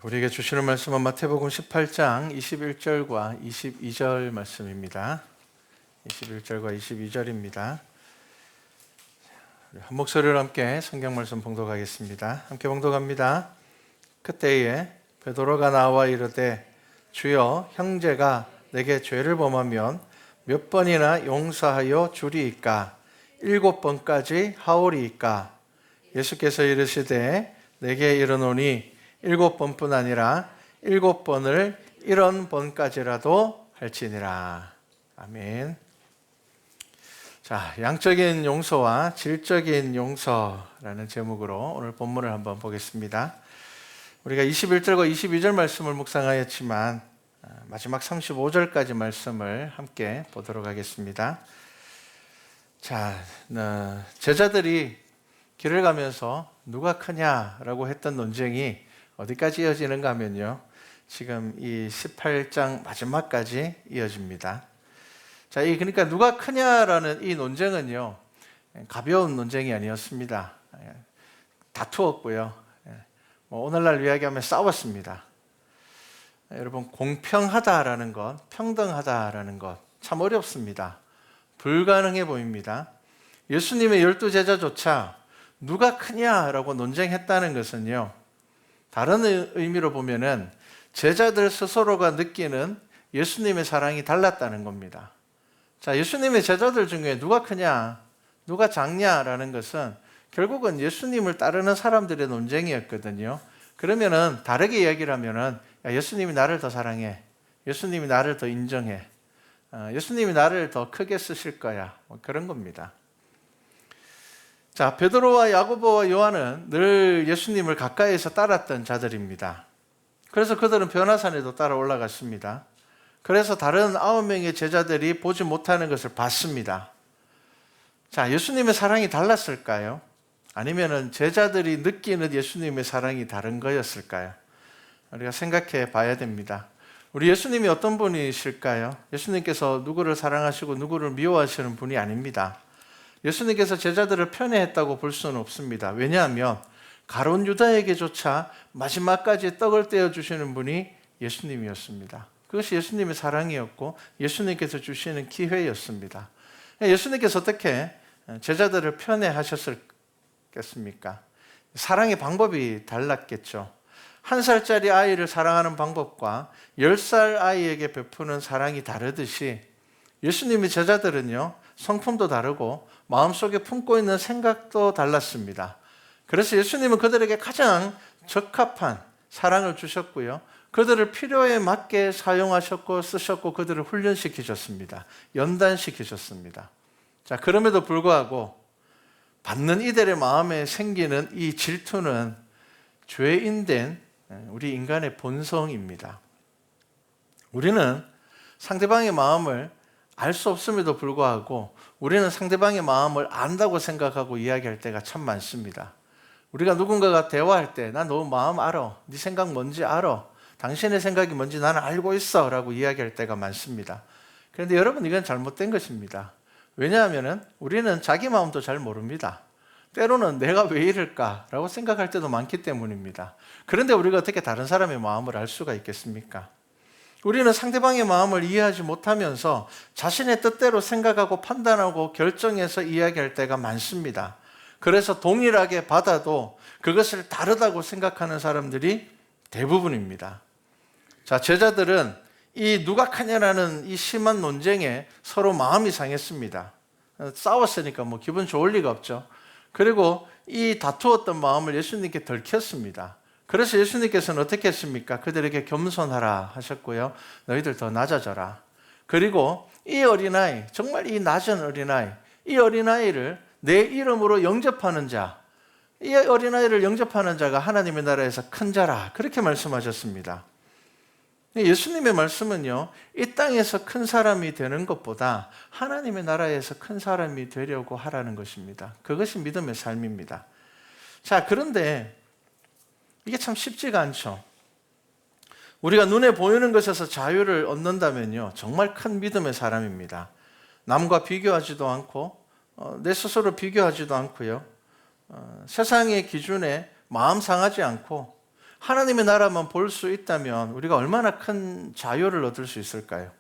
우리에게 주시는 말씀은 마태복음 18장 21절과 22절 말씀입니다. 21절과 22절입니다. 한 목소리로 함께 성경 말씀 봉독하겠습니다. 함께 봉독합니다. 그때에 베드로가 나와 이르되 주여, 형제가 내게 죄를 범하면 몇 번이나 용서하여 주리이까? 7번까지 하오리이까? 예수께서 이르시되 내게 이르노니 7번뿐 아니라 7번을 70번까지라도 할지니라. 아멘. 자, 양적인 용서와 질적인 용서라는 제목으로 오늘 본문을 한번 보겠습니다. 우리가 21절과 22절 말씀을 묵상하였지만 마지막 35절까지 말씀을 함께 보도록 하겠습니다. 자, 제자들이 길을 가면서 누가 크냐라고 했던 논쟁이 어디까지 이어지는가 하면요, 지금 이 18장 마지막까지 이어집니다. 자, 그러니까 누가 크냐라는 이 논쟁은요, 가벼운 논쟁이 아니었습니다. 다투었고요, 오늘날 이야기하면 싸웠습니다. 여러분, 공평하다라는 것, 평등하다라는 것 참 어렵습니다. 불가능해 보입니다. 예수님의 12제자조차 누가 크냐라고 논쟁했다는 것은요, 다른 의미로 보면은 제자들 스스로가 느끼는 예수님의 사랑이 달랐다는 겁니다. 자, 예수님의 제자들 중에 누가 크냐, 누가 작냐라는 것은 결국은 예수님을 따르는 사람들의 논쟁이었거든요. 그러면은 다르게 이야기를 하면은, 야, 예수님이 나를 더 사랑해, 예수님이 나를 더 인정해, 예수님이 나를 더 크게 쓰실 거야, 그런 겁니다. 자, 베드로와 야고보와 요한은 늘 예수님을 가까이에서 따랐던 자들입니다. 그래서 그들은 변화산에도 따라 올라갔습니다. 그래서 다른 9명의 제자들이 보지 못하는 것을 봤습니다. 자, 예수님의 사랑이 달랐을까요? 아니면은 제자들이 느끼는 예수님의 사랑이 다른 거였을까요? 우리가 생각해 봐야 됩니다. 우리 예수님이 어떤 분이실까요? 예수님께서 누구를 사랑하시고 누구를 미워하시는 분이 아닙니다. 예수님께서 제자들을 편애했다고 볼 수는 없습니다. 왜냐하면 가룟 유다에게조차 마지막까지 떡을 떼어주시는 분이 예수님이었습니다. 그것이 예수님의 사랑이었고 예수님께서 주시는 기회였습니다. 예수님께서 어떻게 제자들을 편애하셨겠습니까? 사랑의 방법이 달랐겠죠. 1살짜리 아이를 사랑하는 방법과 10살 아이에게 베푸는 사랑이 다르듯이 예수님의 제자들은요, 성품도 다르고 마음속에 품고 있는 생각도 달랐습니다. 그래서 예수님은 그들에게 가장 적합한 사랑을 주셨고요, 그들을 필요에 맞게 사용하셨고 쓰셨고 그들을 훈련시키셨습니다. 연단시키셨습니다. 자, 그럼에도 불구하고 받는 이들의 마음에 생기는 이 질투는 죄인된 우리 인간의 본성입니다. 우리는 상대방의 마음을 알 수 없음에도 불구하고 우리는 상대방의 마음을 안다고 생각하고 이야기할 때가 참 많습니다. 우리가 누군가가 대화할 때, 나 너 마음 알아, 네 생각 뭔지 알아, 당신의 생각이 뭔지 나는 알고 있어 라고 이야기할 때가 많습니다. 그런데 여러분, 이건 잘못된 것입니다. 왜냐하면 우리는 자기 마음도 잘 모릅니다. 때로는 내가 왜 이럴까 라고 생각할 때도 많기 때문입니다. 그런데 우리가 어떻게 다른 사람의 마음을 알 수가 있겠습니까? 우리는 상대방의 마음을 이해하지 못하면서 자신의 뜻대로 생각하고 판단하고 결정해서 이야기할 때가 많습니다. 그래서 동일하게 받아도 그것을 다르다고 생각하는 사람들이 대부분입니다. 자, 제자들은 이 누가 크냐라는 이 심한 논쟁에 서로 마음이 상했습니다. 싸웠으니까 뭐 기분 좋을 리가 없죠. 그리고 이 다투었던 마음을 예수님께 들켰습니다. 그래서 예수님께서는 어떻게 했습니까? 그들에게 겸손하라 하셨고요, 너희들 더 낮아져라. 그리고 이 어린아이, 정말 이 낮은 어린아이, 이 어린아이를 내 이름으로 영접하는 자, 이 어린아이를 영접하는 자가 하나님의 나라에서 큰 자라, 그렇게 말씀하셨습니다. 예수님의 말씀은요, 이 땅에서 큰 사람이 되는 것보다 하나님의 나라에서 큰 사람이 되려고 하라는 것입니다. 그것이 믿음의 삶입니다. 자, 그런데 이게 참 쉽지가 않죠. 우리가 눈에 보이는 것에서 자유를 얻는다면요, 정말 큰 믿음의 사람입니다. 남과 비교하지도 않고 내 스스로 비교하지도 않고요, 세상의 기준에 마음 상하지 않고 하나님의 나라만 볼 수 있다면 우리가 얼마나 큰 자유를 얻을 수 있을까요?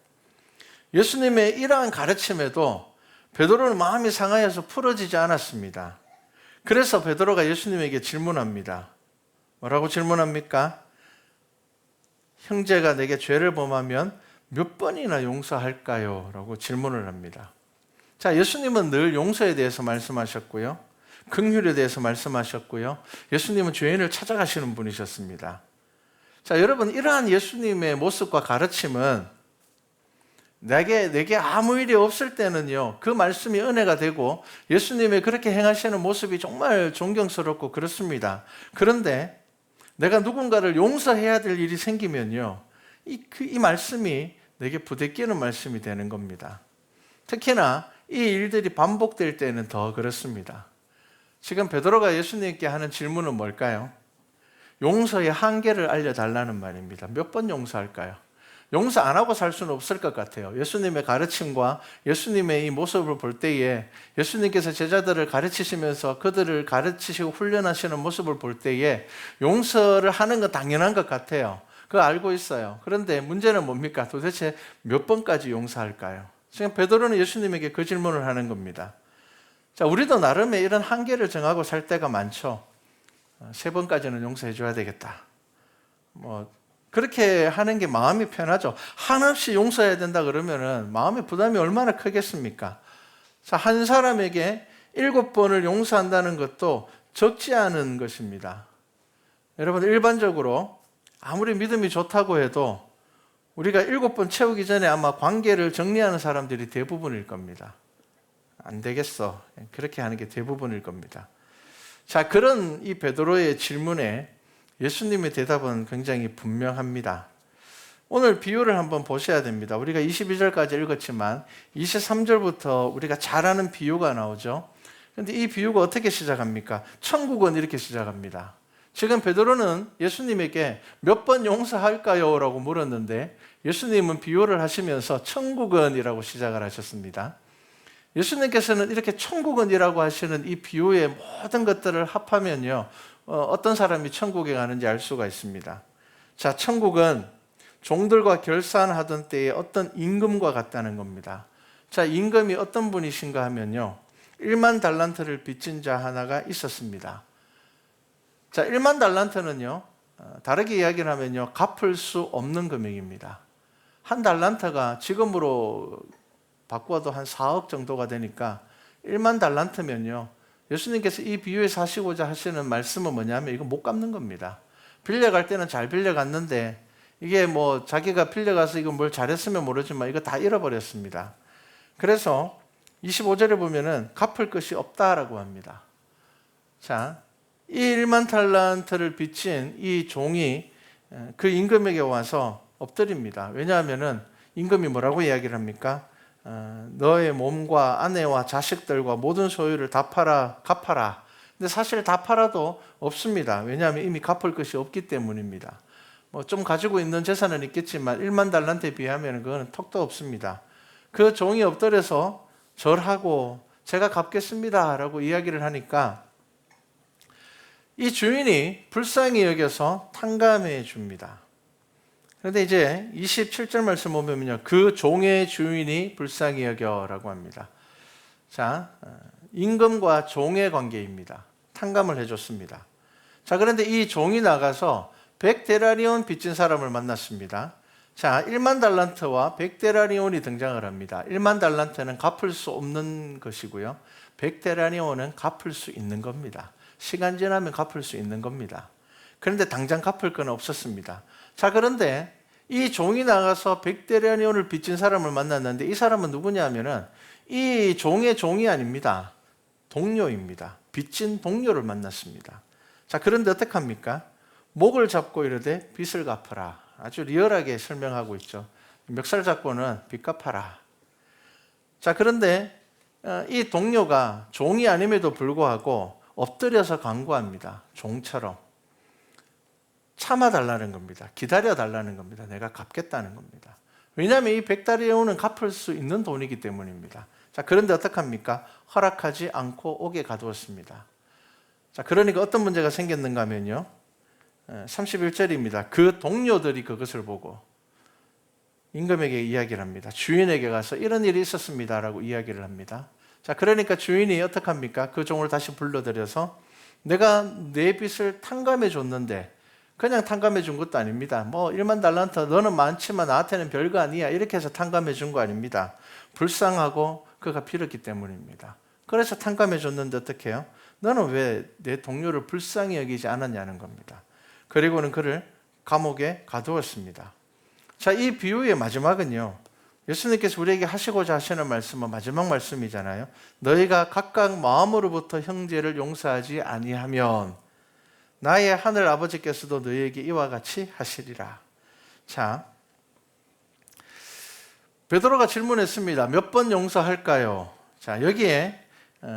예수님의 이러한 가르침에도 베드로는 마음이 상하여서 풀어지지 않았습니다. 그래서 베드로가 예수님에게 질문합니다. 뭐라고 질문합니까? 형제가 내게 죄를 범하면 몇 번이나 용서할까요? 라고 질문을 합니다. 자, 예수님은 늘 용서에 대해서 말씀하셨고요. 긍휼에 대해서 말씀하셨고요. 예수님은 죄인을 찾아가시는 분이셨습니다. 자, 여러분, 이러한 예수님의 모습과 가르침은 내게 아무 일이 없을 때는요, 그 말씀이 은혜가 되고 예수님의 그렇게 행하시는 모습이 정말 존경스럽고 그렇습니다. 그런데 내가 누군가를 용서해야 될 일이 생기면요, 이 말씀이 내게 부대끼는 말씀이 되는 겁니다. 특히나 이 일들이 반복될 때는 더 그렇습니다. 지금 베드로가 예수님께 하는 질문은 뭘까요? 용서의 한계를 알려달라는 말입니다. 몇 번 용서할까요? 용서 안 하고 살 수는 없을 것 같아요. 예수님의 가르침과 예수님의 이 모습을 볼 때에, 예수님께서 제자들을 가르치시면서 그들을 가르치시고 훈련하시는 모습을 볼 때에 용서를 하는 건 당연한 것 같아요. 그거 알고 있어요. 그런데 문제는 뭡니까? 도대체 몇 번까지 용서할까요? 지금 베드로는 예수님에게 그 질문을 하는 겁니다. 자, 우리도 나름의 이런 한계를 정하고 살 때가 많죠. 3번까지는 용서해 줘야 되겠다. 그렇게 하는 게 마음이 편하죠. 한없이 용서해야 된다 그러면은 마음의 부담이 얼마나 크겠습니까? 자, 한 사람에게 7번을 용서한다는 것도 적지 않은 것입니다. 여러분, 일반적으로 아무리 믿음이 좋다고 해도 우리가 7번 채우기 전에 아마 관계를 정리하는 사람들이 대부분일 겁니다. 안 되겠어. 그렇게 하는 게 대부분일 겁니다. 자, 그런 이 베드로의 질문에 예수님의 대답은 굉장히 분명합니다. 오늘 비유를 한번 보셔야 됩니다. 우리가 22절까지 읽었지만 23절부터 우리가 잘 아는 비유가 나오죠. 그런데 이 비유가 어떻게 시작합니까? 천국은 이렇게 시작합니다. 지금 베드로는 예수님에게 몇 번 용서할까요? 라고 물었는데 예수님은 비유를 하시면서 천국은 이라고 시작을 하셨습니다. 예수님께서는 이렇게 천국은이라고 하시는 이 비유의 모든 것들을 합하면요, 어떤 사람이 천국에 가는지 알 수가 있습니다. 자, 천국은 종들과 결산하던 때의 어떤 임금과 같다는 겁니다. 자, 임금이 어떤 분이신가 하면요, 1만 달란트를 빚진 자 하나가 있었습니다. 자, 1만 달란트는요, 다르게 이야기를 하면요, 갚을 수 없는 금액입니다. 한 달란트가 지금으로 바꿔도 한 4억 정도가 되니까 1만 달란트면요, 예수님께서 이 비유에서 하시고자 하시는 말씀은 뭐냐면 이거 못 갚는 겁니다. 빌려갈 때는 잘 빌려갔는데 이게 자기가 빌려가서 이거 뭘 잘했으면 모르지만 이거 다 잃어버렸습니다. 그래서 25절에 보면은 갚을 것이 없다라고 합니다. 자, 이 1만 달란트를 빚진 이 종이 그 임금에게 와서 엎드립니다. 왜냐하면은 임금이 뭐라고 이야기를 합니까? 너의 몸과 아내와 자식들과 모든 소유를 다 팔아 갚아라. 근데 사실 다 팔아도 없습니다. 왜냐하면 이미 갚을 것이 없기 때문입니다. 좀 가지고 있는 재산은 있겠지만 1만 달란트에 비하면 그거는 턱도 없습니다. 그 종이 엎드려서 절하고 제가 갚겠습니다 라고 이야기를 하니까 이 주인이 불쌍히 여겨서 탕감해 줍니다. 그런데 이제 27절 말씀 보면요, 그 종의 주인이 불쌍히 여겨라고 합니다. 자, 임금과 종의 관계입니다. 탕감을 해줬습니다. 자, 그런데 이 종이 나가서 100데나리온 빚진 사람을 만났습니다. 자, 1만 달란트와 100데나리온이 등장을 합니다. 1만 달란트는 갚을 수 없는 것이고요, 100데나리온은 갚을 수 있는 겁니다. 시간 지나면 갚을 수 있는 겁니다. 그런데 당장 갚을 건 없었습니다. 자, 그런데 이 종이 나가서 100데나리온을 빚진 사람을 만났는데 이 사람은 누구냐면은 이 종의 종이 아닙니다. 동료입니다. 빚진 동료를 만났습니다. 자, 그런데 어떡합니까? 목을 잡고 이르되 빚을 갚아라. 아주 리얼하게 설명하고 있죠. 멱살 잡고는 빚 갚아라. 자, 그런데 이 동료가 종이 아님에도 불구하고 엎드려서 간구합니다. 종처럼. 참아달라는 겁니다. 기다려달라는 겁니다. 내가 갚겠다는 겁니다. 왜냐하면 이 100데나리온은 갚을 수 있는 돈이기 때문입니다. 자, 그런데 어떡합니까? 허락하지 않고 옥에 가두었습니다. 자, 그러니까 어떤 문제가 생겼는가 하면요, 31절입니다. 그 동료들이 그것을 보고 임금에게 이야기를 합니다. 주인에게 가서 이런 일이 있었습니다라고 이야기를 합니다. 자, 그러니까 주인이 어떻게 합니까? 그 종을 다시 불러들여서 내가 내 빚을 탕감해 줬는데 그냥 탕감해 준 것도 아닙니다. 뭐 1만 달란트 너는 많지만 나한테는 별거 아니야. 이렇게 해서 탕감해 준 거 아닙니다. 불쌍하고 그가 빌었기 때문입니다. 그래서 탕감해 줬는데 어떻게 해요? 너는 왜 내 동료를 불쌍히 여기지 않았냐는 겁니다. 그리고는 그를 감옥에 가두었습니다. 자, 이 비유의 마지막은요, 예수님께서 우리에게 하시고자 하시는 말씀은 마지막 말씀이잖아요. 너희가 각각 마음으로부터 형제를 용서하지 아니하면 나의 하늘 아버지께서도 너희에게 이와 같이 하시리라. 자, 베드로가 질문했습니다. 몇 번 용서할까요? 자, 여기에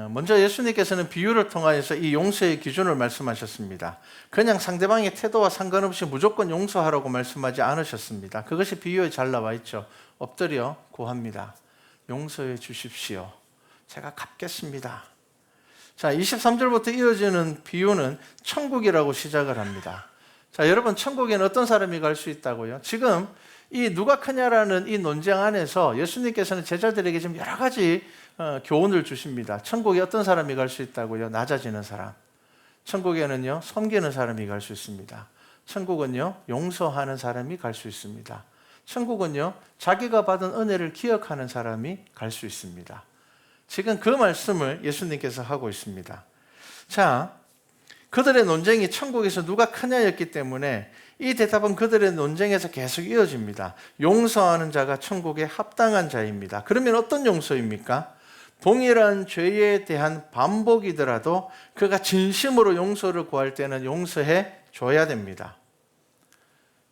먼저 예수님께서는 비유를 통하여서 이 용서의 기준을 말씀하셨습니다. 그냥 상대방의 태도와 상관없이 무조건 용서하라고 말씀하지 않으셨습니다. 그것이 비유에 잘 나와 있죠. 엎드려 구합니다. 용서해 주십시오. 제가 갚겠습니다. 자, 23절부터 이어지는 비유는 천국이라고 시작을 합니다. 자, 여러분, 천국에는 어떤 사람이 갈 수 있다고요? 지금 이 누가 크냐라는 이 논쟁 안에서 예수님께서는 제자들에게 지금 여러 가지 교훈을 주십니다. 천국에 어떤 사람이 갈 수 있다고요? 낮아지는 사람. 천국에는요, 섬기는 사람이 갈 수 있습니다. 천국은요, 용서하는 사람이 갈 수 있습니다. 천국은요, 자기가 받은 은혜를 기억하는 사람이 갈 수 있습니다. 지금 그 말씀을 예수님께서 하고 있습니다. 자, 그들의 논쟁이 천국에서 누가 크냐였기 때문에 이 대답은 그들의 논쟁에서 계속 이어집니다. 용서하는 자가 천국에 합당한 자입니다. 그러면 어떤 용서입니까? 동일한 죄에 대한 반복이더라도 그가 진심으로 용서를 구할 때는 용서해 줘야 됩니다.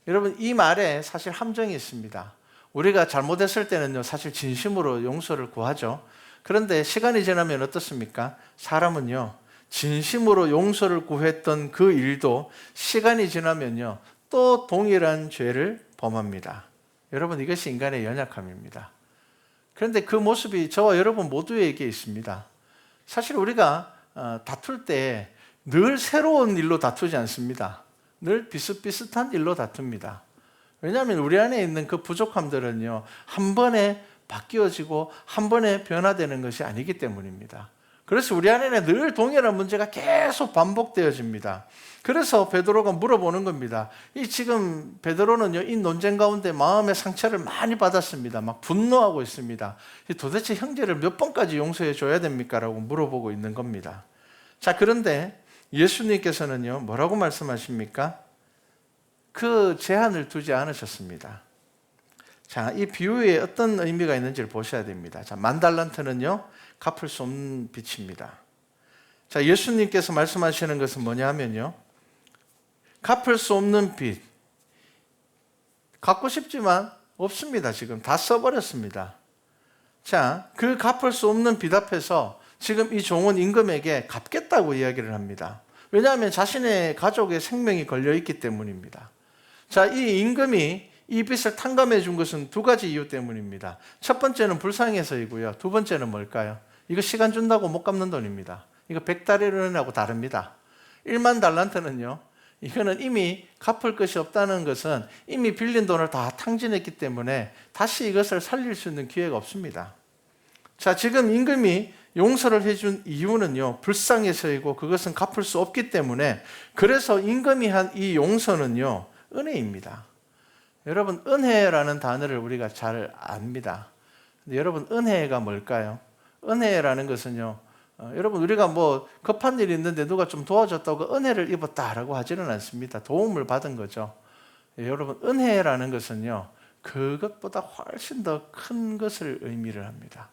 여러분, 이 말에 사실 함정이 있습니다. 우리가 잘못했을 때는요, 사실 진심으로 용서를 구하죠. 그런데 시간이 지나면 어떻습니까? 사람은요, 진심으로 용서를 구했던 그 일도 시간이 지나면요, 또 동일한 죄를 범합니다. 여러분, 이것이 인간의 연약함입니다. 그런데 그 모습이 저와 여러분 모두에게 있습니다. 사실 우리가 다툴 때 늘 새로운 일로 다투지 않습니다. 늘 비슷비슷한 일로 다툽니다. 왜냐하면 우리 안에 있는 그 부족함들은요, 한 번에 바뀌어지고 한 번에 변화되는 것이 아니기 때문입니다. 그래서 우리 안에는 늘 동일한 문제가 계속 반복되어집니다. 그래서 베드로가 물어보는 겁니다. 이 지금 베드로는요, 이 논쟁 가운데 마음의 상처를 많이 받았습니다. 막 분노하고 있습니다. 도대체 형제를 몇 번까지 용서해 줘야 됩니까? 라고 물어보고 있는 겁니다. 자, 그런데 예수님께서는요, 뭐라고 말씀하십니까? 그 제한을 두지 않으셨습니다. 자, 이 비유에 어떤 의미가 있는지를 보셔야 됩니다. 자, 10,000달란트는요, 갚을 수 없는 빚입니다. 자, 예수님께서 말씀하시는 것은 뭐냐 하면요, 갚을 수 없는 빚, 갚고 싶지만 없습니다. 지금 다 써버렸습니다. 자, 그 갚을 수 없는 빚 앞에서 지금 이 종은 임금에게 갚겠다고 이야기를 합니다. 왜냐하면 자신의 가족의 생명이 걸려있기 때문입니다. 자, 이 임금이 이 빚을 탕감해 준 것은 두 가지 이유 때문입니다. 첫 번째는 불쌍해서이고요. 두 번째는 뭘까요? 이거 시간 준다고 못 갚는 돈입니다. 이거 100달러하고 다릅니다. 1만 달란트는요, 이거는 이미 갚을 것이 없다는 것은 이미 빌린 돈을 다 탕진했기 때문에 다시 이것을 살릴 수 있는 기회가 없습니다. 자, 지금 임금이 용서를 해준 이유는요, 불쌍해서이고 그것은 갚을 수 없기 때문에, 그래서 임금이 한 이 용서는요, 은혜입니다. 여러분, 은혜라는 단어를 우리가 잘 압니다. 근데 여러분, 은혜가 뭘까요? 은혜라는 것은요, 여러분, 우리가 뭐 급한 일이 있는데 누가 좀 도와줬다고 은혜를 입었다라고 하지는 않습니다. 도움을 받은 거죠. 여러분, 은혜라는 것은요, 그것보다 훨씬 더 큰 것을 의미를 합니다.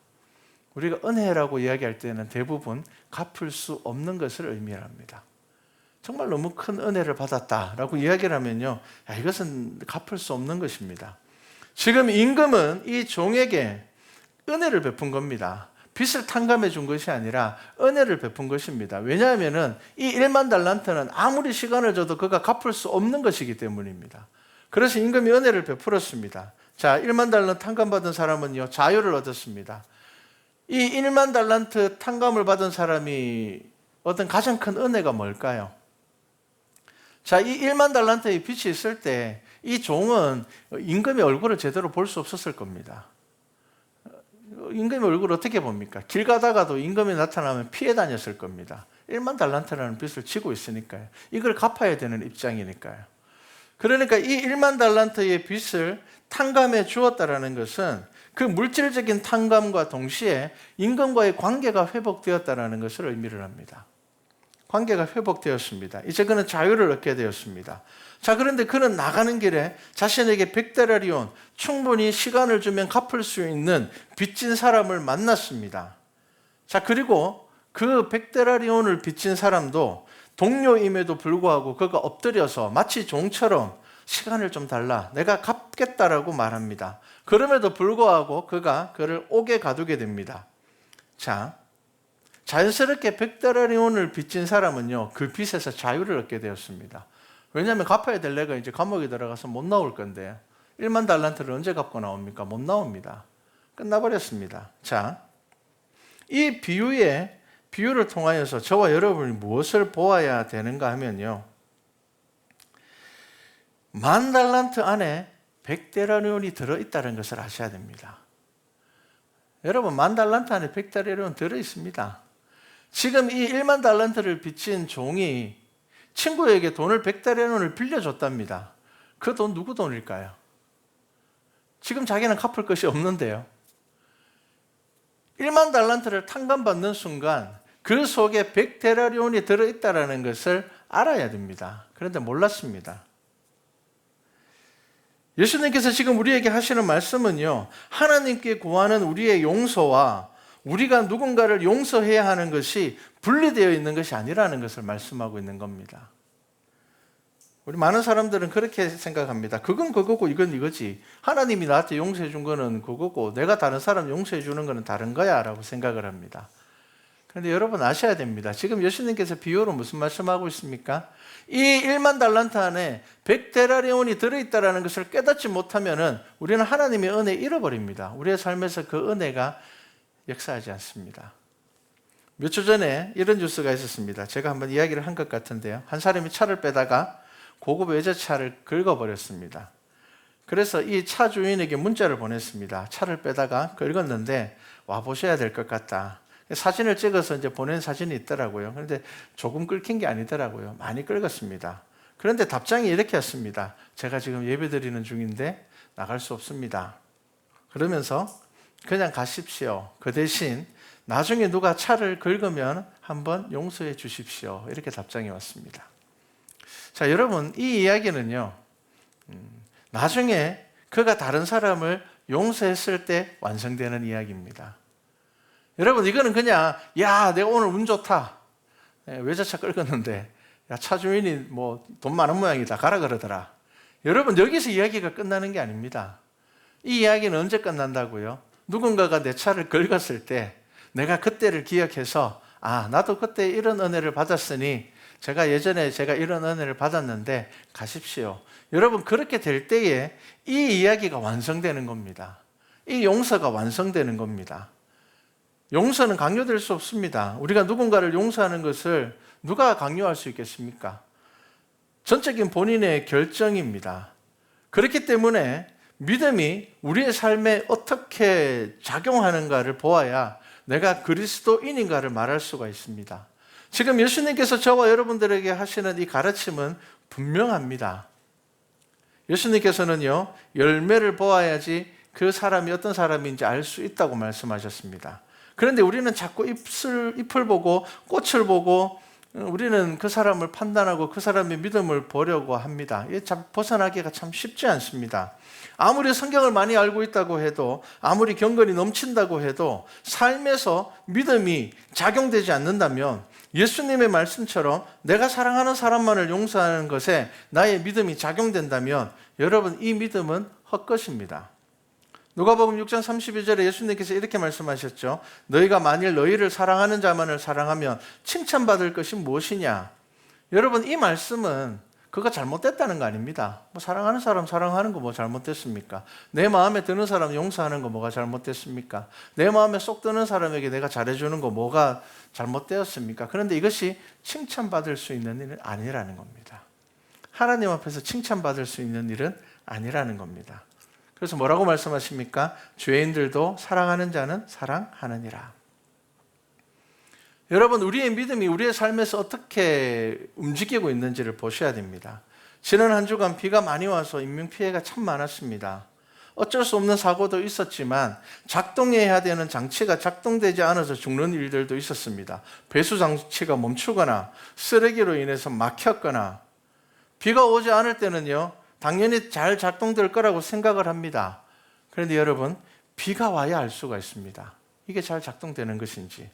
우리가 은혜라고 이야기할 때는 대부분 갚을 수 없는 것을 의미를 합니다. 정말 너무 큰 은혜를 받았다라고 이야기를 하면요, 이것은 갚을 수 없는 것입니다. 지금 임금은 이 종에게 은혜를 베푼 겁니다. 빚을 탕감해 준 것이 아니라 은혜를 베푼 것입니다. 왜냐하면 이 1만 달란트는 아무리 시간을 줘도 그가 갚을 수 없는 것이기 때문입니다. 그래서 임금이 은혜를 베풀었습니다. 자, 1만 달란트 탕감받은 사람은요, 자유를 얻었습니다. 이 1만 달란트 탕감을 받은 사람이 얻은 가장 큰 은혜가 뭘까요? 자, 이 1만 달란트의 빚이 있을 때 이 종은 임금의 얼굴을 제대로 볼 수 없었을 겁니다. 임금의 얼굴을 어떻게 봅니까? 길 가다가도 임금이 나타나면 피해 다녔을 겁니다. 1만 달란트라는 빚을 지고 있으니까요. 이걸 갚아야 되는 입장이니까요. 그러니까 이 1만 달란트의 빚을 탕감해 주었다는 것은 그 물질적인 탕감과 동시에 임금과의 관계가 회복되었다는 것을 의미를 합니다. 관계가 회복되었습니다. 이제 그는 자유를 얻게 되었습니다. 자, 그런데 그는 나가는 길에 자신에게 100데나리온, 충분히 시간을 주면 갚을 수 있는 빚진 사람을 만났습니다. 자, 그리고 그 100데나리온을 빚진 사람도 동료임에도 불구하고 그가 엎드려서 마치 종처럼 시간을 좀 달라, 내가 갚겠다라고 말합니다. 그럼에도 불구하고 그가 그를 옥에 가두게 됩니다. 자, 자연스럽게 100데나리온을 빚진 사람은요, 그 빚에서 자유를 얻게 되었습니다. 왜냐하면 갚아야 될 내가 이제 감옥에 들어가서 못 나올 건데 1만 달란트를 언제 갚고 나옵니까? 못 나옵니다. 끝나버렸습니다. 자, 이 비유를 통하여서 저와 여러분이 무엇을 보아야 되는가 하면요, 10,000달란트 안에 100데나리온이 들어있다는 것을 아셔야 됩니다. 여러분, 10,000달란트 안에 100데나리온 들어있습니다. 지금 이 1만 달란트를 빚진 종이 친구에게 돈을 100데나리온을 빌려줬답니다. 그 돈 누구 돈일까요? 지금 자기는 갚을 것이 없는데요. 1만 달란트를 탕감받는 순간 그 속에 100데나리온이 들어있다는 것을 알아야 됩니다. 그런데 몰랐습니다. 예수님께서 지금 우리에게 하시는 말씀은요, 하나님께 구하는 우리의 용서와 우리가 누군가를 용서해야 하는 것이 분리되어 있는 것이 아니라는 것을 말씀하고 있는 겁니다. 우리 많은 사람들은 그렇게 생각합니다. 그건 그거고 이건 이거지. 하나님이 나한테 용서해 준 거는 그거고 내가 다른 사람 용서해 주는 거는 다른 거야 라고 생각을 합니다. 그런데 여러분 아셔야 됩니다. 지금 예수님께서 비유로 무슨 말씀하고 있습니까? 이 1만 달란트 안에 100데나리온이 들어있다는 것을 깨닫지 못하면 우리는 하나님의 은혜 잃어버립니다. 우리의 삶에서 그 은혜가 역사하지 않습니다. 몇 초 전에 이런 뉴스가 있었습니다. 제가 한번 이야기를 한 것 같은데요. 한 사람이 차를 빼다가 고급 외제차를 긁어버렸습니다. 그래서 이 차 주인에게 문자를 보냈습니다. 차를 빼다가 긁었는데 와보셔야 될 것 같다. 사진을 찍어서 이제 보낸 사진이 있더라고요. 그런데 조금 긁힌 게 아니더라고요. 많이 긁었습니다. 그런데 답장이 이렇게 왔습니다. 제가 지금 예배 드리는 중인데 나갈 수 없습니다. 그러면서 그냥 가십시오. 그 대신 나중에 누가 차를 긁으면 한번 용서해 주십시오. 이렇게 답장이 왔습니다. 자, 여러분, 이 이야기는요, 나중에 그가 다른 사람을 용서했을 때 완성되는 이야기입니다. 여러분, 이거는 그냥 야, 내가 오늘 운 좋다. 외제차 긁었는데 야, 차 주인이 뭐 돈 많은 모양이다. 가라 그러더라. 여러분, 여기서 이야기가 끝나는 게 아닙니다. 이 이야기는 언제 끝난다고요? 누군가가 내 차를 긁었을 때 내가 그때를 기억해서 아, 나도 그때 이런 은혜를 받았으니 예전에 제가 이런 은혜를 받았는데 가십시오. 여러분, 그렇게 될 때에 이 이야기가 완성되는 겁니다. 이 용서가 완성되는 겁니다. 용서는 강요될 수 없습니다. 우리가 누군가를 용서하는 것을 누가 강요할 수 있겠습니까? 전적인 본인의 결정입니다. 그렇기 때문에 믿음이 우리의 삶에 어떻게 작용하는가를 보아야 내가 그리스도인인가를 말할 수가 있습니다. 지금 예수님께서 저와 여러분들에게 하시는 이 가르침은 분명합니다. 예수님께서는요, 열매를 보아야지 그 사람이 어떤 사람인지 알 수 있다고 말씀하셨습니다. 그런데 우리는 자꾸 잎을 보고 꽃을 보고 우리는 그 사람을 판단하고 그 사람의 믿음을 보려고 합니다. 이게 참 벗어나기가 참 쉽지 않습니다. 아무리 성경을 많이 알고 있다고 해도, 아무리 경건이 넘친다고 해도 삶에서 믿음이 작용되지 않는다면, 예수님의 말씀처럼 내가 사랑하는 사람만을 용서하는 것에 나의 믿음이 작용된다면 여러분, 이 믿음은 헛것입니다. 누가복음 6장 32절에 예수님께서 이렇게 말씀하셨죠. 너희가 만일 너희를 사랑하는 자만을 사랑하면 칭찬받을 것이 무엇이냐. 여러분, 이 말씀은 그거 잘못됐다는 거 아닙니다. 뭐 사랑하는 사람 사랑하는 거 뭐 잘못됐습니까? 내 마음에 드는 사람 용서하는 거 뭐가 잘못됐습니까? 내 마음에 쏙 드는 사람에게 내가 잘해주는 거 뭐가 잘못되었습니까? 그런데 이것이 칭찬받을 수 있는 일은 아니라는 겁니다. 하나님 앞에서 칭찬받을 수 있는 일은 아니라는 겁니다. 그래서 뭐라고 말씀하십니까? 죄인들도 사랑하는 자는 사랑하느니라. 여러분, 우리의 믿음이 우리의 삶에서 어떻게 움직이고 있는지를 보셔야 됩니다. 지난 한 주간 비가 많이 와서 인명피해가 참 많았습니다. 어쩔 수 없는 사고도 있었지만 작동해야 되는 장치가 작동되지 않아서 죽는 일들도 있었습니다. 배수 장치가 멈추거나 쓰레기로 인해서 막혔거나, 비가 오지 않을 때는요 당연히 잘 작동될 거라고 생각을 합니다. 그런데 여러분, 비가 와야 알 수가 있습니다. 이게 잘 작동되는 것인지.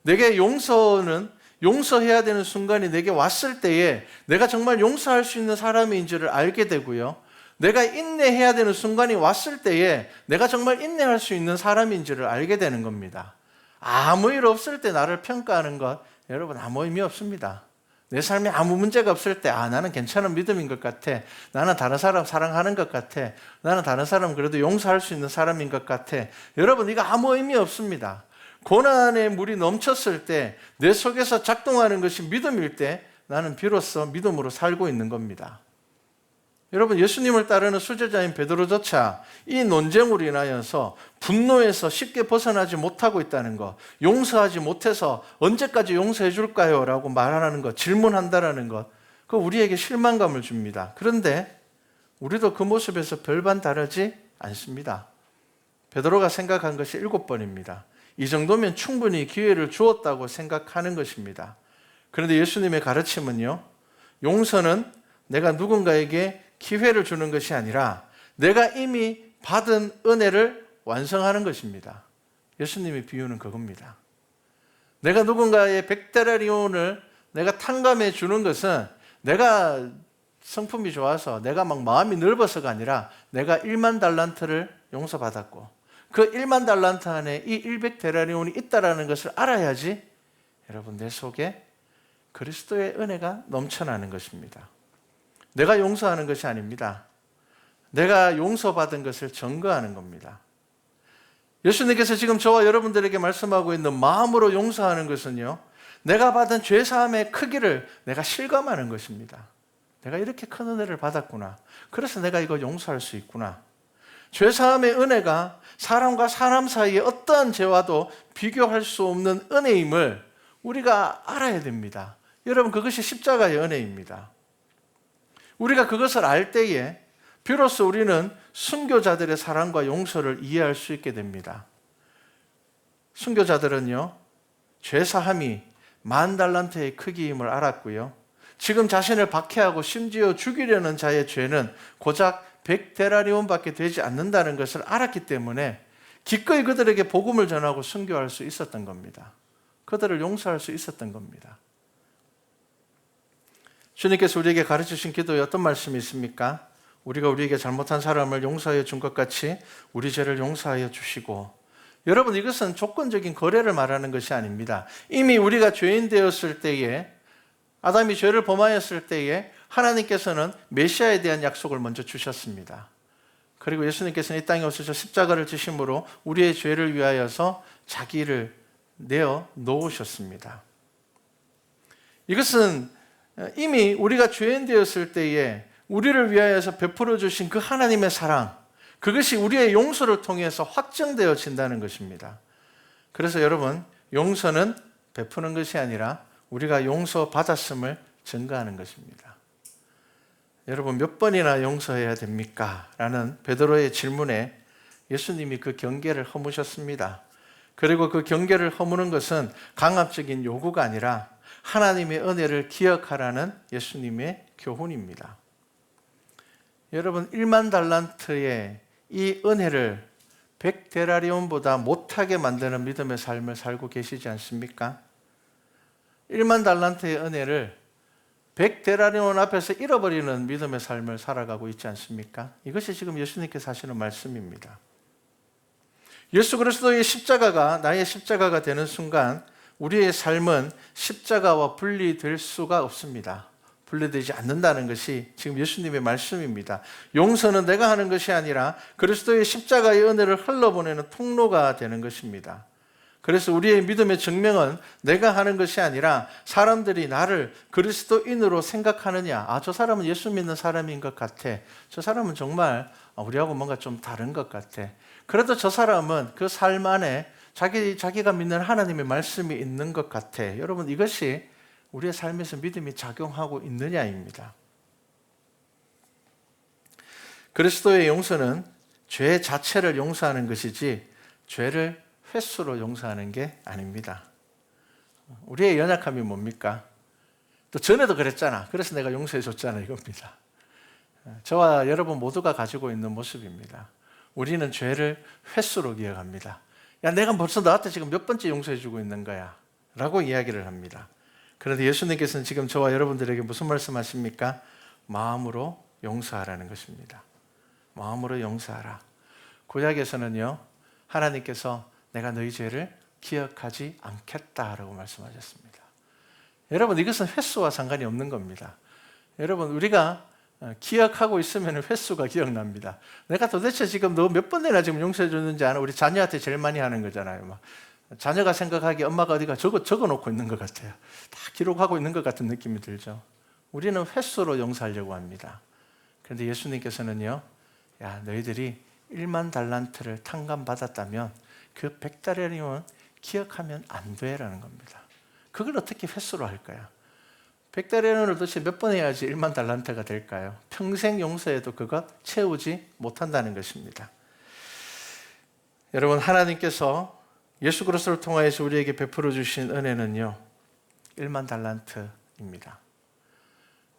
내게 용서해야 되는 순간이 내게 왔을 때에 내가 정말 용서할 수 있는 사람인지를 알게 되고요, 내가 인내해야 되는 순간이 왔을 때에 내가 정말 인내할 수 있는 사람인지를 알게 되는 겁니다. 아무 일 없을 때 나를 평가하는 것, 여러분, 아무 의미 없습니다. 내 삶에 아무 문제가 없을 때, 나는 괜찮은 믿음인 것 같아, 나는 다른 사람 사랑하는 것 같아, 나는 다른 사람 그래도 용서할 수 있는 사람인 것 같아, 여러분, 이거 아무 의미 없습니다. 고난의 물이 넘쳤을 때, 내 속에서 작동하는 것이 믿음일 때 나는 비로소 믿음으로 살고 있는 겁니다. 여러분, 예수님을 따르는 수제자인 베드로조차 이 논쟁으로 인하여서 분노에서 쉽게 벗어나지 못하고 있다는 것, 용서하지 못해서 언제까지 용서해 줄까요? 라고 말하는 것, 질문한다는 것, 그거 우리에게 실망감을 줍니다. 그런데 우리도 그 모습에서 별반 다르지 않습니다. 베드로가 생각한 것이 7번입니다. 이 정도면 충분히 기회를 주었다고 생각하는 것입니다. 그런데 예수님의 가르침은요, 용서는 내가 누군가에게 기회를 주는 것이 아니라 내가 이미 받은 은혜를 완성하는 것입니다. 예수님의 비유는 그겁니다. 내가 누군가의 100데나리온을 내가 탕감해 주는 것은 내가 성품이 좋아서 내가 막 마음이 넓어서가 아니라 내가 1만 달란트를 용서받았고 그 1만 달란트 안에 이 100데나리온이 있다는 것을 알아야지 여러분, 내 속에 그리스도의 은혜가 넘쳐나는 것입니다. 내가 용서하는 것이 아닙니다. 내가 용서받은 것을 증거하는 겁니다. 예수님께서 지금 저와 여러분들에게 말씀하고 있는 마음으로 용서하는 것은요, 내가 받은 죄사함의 크기를 내가 실감하는 것입니다. 내가 이렇게 큰 은혜를 받았구나. 그래서 내가 이거 용서할 수 있구나. 죄사함의 은혜가 사람과 사람 사이의 어떠한 죄와도 비교할 수 없는 은혜임을 우리가 알아야 됩니다. 여러분, 그것이 십자가의 은혜입니다. 우리가 그것을 알 때에 비로소 우리는 순교자들의 사랑과 용서를 이해할 수 있게 됩니다. 순교자들은요, 죄사함이 10,000달란트의 크기임을 알았고요, 지금 자신을 박해하고 심지어 죽이려는 자의 죄는 고작 100데나리온밖에 되지 않는다는 것을 알았기 때문에 기꺼이 그들에게 복음을 전하고 순교할 수 있었던 겁니다. 그들을 용서할 수 있었던 겁니다. 주님께서 우리에게 가르치신 기도에 어떤 말씀이 있습니까? 우리가 우리에게 잘못한 사람을 용서하여 준 것 같이 우리 죄를 용서하여 주시고. 여러분, 이것은 조건적인 거래를 말하는 것이 아닙니다. 이미 우리가 죄인 되었을 때에, 아담이 죄를 범하였을 때에 하나님께서는 메시아에 대한 약속을 먼저 주셨습니다. 그리고 예수님께서는 이 땅에 오셔서 십자가를 지심으로 우리의 죄를 위하여서 자기를 내어 놓으셨습니다. 이것은 이미 우리가 죄인 되었을 때에 우리를 위하여서 베풀어 주신 그 하나님의 사랑, 그것이 우리의 용서를 통해서 확정되어진다는 것입니다. 그래서 여러분, 용서는 베푸는 것이 아니라 우리가 용서받았음을 증거하는 것입니다. 여러분, 몇 번이나 용서해야 됩니까? 라는 베드로의 질문에 예수님이 그 경계를 허무셨습니다. 그리고 그 경계를 허무는 것은 강압적인 요구가 아니라 하나님의 은혜를 기억하라는 예수님의 교훈입니다. 여러분, 1만 달란트의 이 은혜를 100데나리온보다 못하게 만드는 믿음의 삶을 살고 계시지 않습니까? 1만 달란트의 은혜를 100데나리온 앞에서 잃어버리는 믿음의 삶을 살아가고 있지 않습니까? 이것이 지금 예수님께서 하시는 말씀입니다. 예수 그리스도의 십자가가 나의 십자가가 되는 순간 우리의 삶은 십자가와 분리될 수가 없습니다. 분리되지 않는다는 것이 지금 예수님의 말씀입니다. 용서는 내가 하는 것이 아니라 그리스도의 십자가의 은혜를 흘러보내는 통로가 되는 것입니다. 그래서 우리의 믿음의 증명은 내가 하는 것이 아니라 사람들이 나를 그리스도인으로 생각하느냐. 아, 저 사람은 예수 믿는 사람인 것 같아. 저 사람은 정말 우리하고 뭔가 좀 다른 것 같아. 그래도 저 사람은 그 삶 안에 자기가 믿는 하나님의 말씀이 있는 것 같아. 여러분, 이것이 우리의 삶에서 믿음이 작용하고 있느냐입니다. 그리스도의 용서는 죄 자체를 용서하는 것이지 죄를 횟수로 용서하는 게 아닙니다. 우리의 연약함이 뭡니까? 또 전에도 그랬잖아. 그래서 내가 용서해 줬잖아, 이겁니다. 저와 여러분 모두가 가지고 있는 모습입니다. 우리는 죄를 횟수로 기억합니다. 야, 내가 벌써 너한테 지금 몇 번째 용서해 주고 있는 거야 라고 이야기를 합니다. 그런데 예수님께서는 지금 저와 여러분들에게 무슨 말씀하십니까? 마음으로 용서하라는 것입니다. 마음으로 용서하라. 구약에서는요, 하나님께서 내가 너희 죄를 기억하지 않겠다라고 말씀하셨습니다. 여러분, 이것은 횟수와 상관이 없는 겁니다. 여러분, 우리가 기억하고 있으면 횟수가 기억납니다. 내가 도대체 지금 너 몇 번이나 지금 용서해 줬는지 아나? 우리 자녀한테 제일 많이 하는 거잖아요. 막 자녀가 생각하기에 엄마가 어디가 적어 놓고 있는 것 같아요. 다 기록하고 있는 것 같은 느낌이 들죠. 우리는 횟수로 용서하려고 합니다. 그런데 예수님께서는요, 야, 너희들이 1만 달란트를 탕감받았다면 그 100달러니온 기억하면 안 돼라는 겁니다. 그걸 어떻게 횟수로 할 거야? 100달러니온을 도대체 몇 번 해야지 1만 달란트가 될까요? 평생 용서해도 그것 채우지 못한다는 것입니다. 여러분, 하나님께서 예수 그리스도를 통하여서 우리에게 베풀어 주신 은혜는요, 1만 달란트입니다.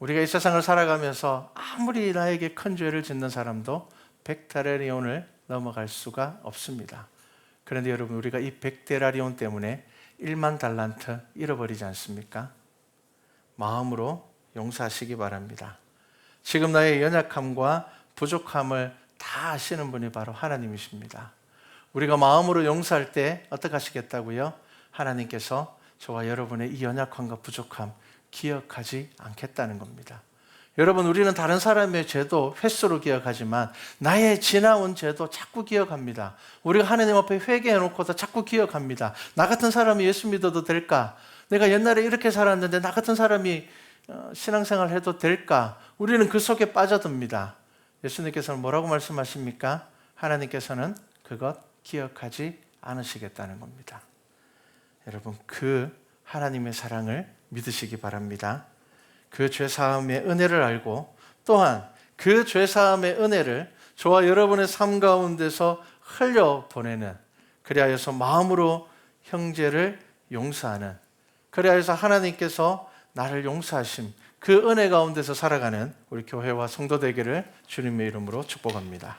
우리가 이 세상을 살아가면서 아무리 나에게 큰 죄를 짓는 사람도 100데나리온을 넘어갈 수가 없습니다. 그런데 여러분, 우리가 이 100데나리온 때문에 1만 달란트 잃어버리지 않습니까? 마음으로 용서하시기 바랍니다. 지금 나의 연약함과 부족함을 다 아시는 분이 바로 하나님이십니다. 우리가 마음으로 용서할 때 어떻게 하시겠다고요? 하나님께서 저와 여러분의 이 연약함과 부족함 기억하지 않겠다는 겁니다. 여러분, 우리는 다른 사람의 죄도 횟수로 기억하지만 나의 지나온 죄도 자꾸 기억합니다. 우리가 하나님 앞에 회개해놓고도 자꾸 기억합니다. 나 같은 사람이 예수 믿어도 될까? 내가 옛날에 이렇게 살았는데 나 같은 사람이 신앙생활 해도 될까? 우리는 그 속에 빠져듭니다. 예수님께서는 뭐라고 말씀하십니까? 하나님께서는 그것 기억하지 않으시겠다는 겁니다. 여러분, 그 하나님의 사랑을 믿으시기 바랍니다. 그 죄사함의 은혜를 알고 또한 그 죄사함의 은혜를 저와 여러분의 삶 가운데서 흘려보내는, 그리하여서 마음으로 형제를 용서하는, 그리하여서 하나님께서 나를 용서하심, 그 은혜 가운데서 살아가는 우리 교회와 성도 되기를 주님의 이름으로 축복합니다.